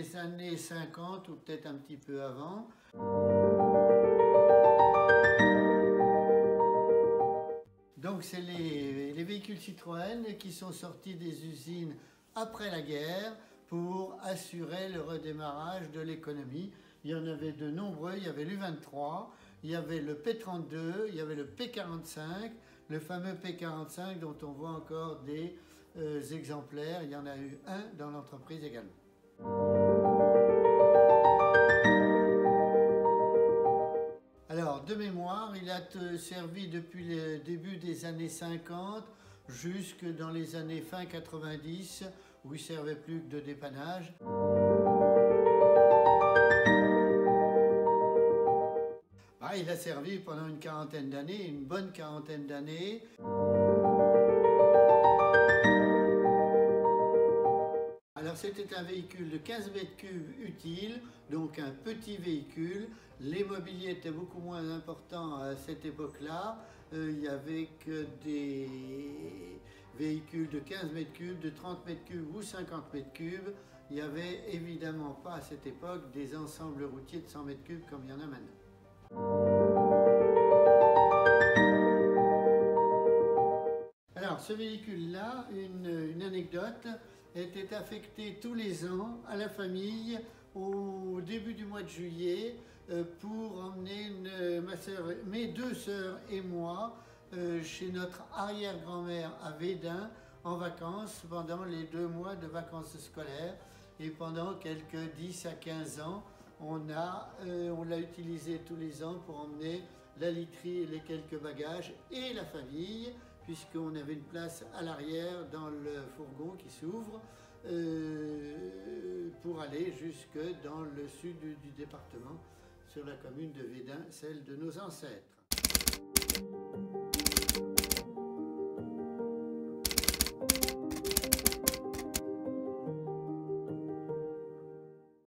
les années 50 ou peut-être un petit peu avant. Donc c'est les véhicules Citroën qui sont sortis des usines après la guerre pour assurer le redémarrage de l'économie. Il y en avait de nombreux, il y avait l'U23, il y avait le P32, il y avait le P45, le fameux P45 dont on voit encore des exemplaires. Il y en a eu un dans l'entreprise également. Alors, de mémoire, il a servi depuis le début des années 50 jusque dans les années fin 90 où il ne servait plus que de dépannage. Il a servi pendant une quarantaine d'années, une bonne quarantaine d'années. Alors c'était un véhicule de 15 mètres cubes utile, donc un petit véhicule. Les mobiliers étaient beaucoup moins importants à cette époque-là. Il n'y avait que des véhicules de 15 mètres cubes, de 30 mètres cubes ou 50 mètres cubes. Il n'y avait évidemment pas à cette époque des ensembles routiers de 100 mètres cubes comme il y en a maintenant. Alors ce véhicule-là, une anecdote, était affecté tous les ans à la famille au début du mois de juillet pour emmener mes deux sœurs et moi chez notre arrière-grand-mère à Védin en vacances pendant les 2 mois de vacances scolaires. Et pendant quelques 10 à 15 ans, on l'a utilisé tous les ans pour emmener la literie et les quelques bagages et la famille, puisqu'on avait une place à l'arrière dans le fourgon qui s'ouvre pour aller jusque dans le sud du département, sur la commune de Védin, celle de nos ancêtres.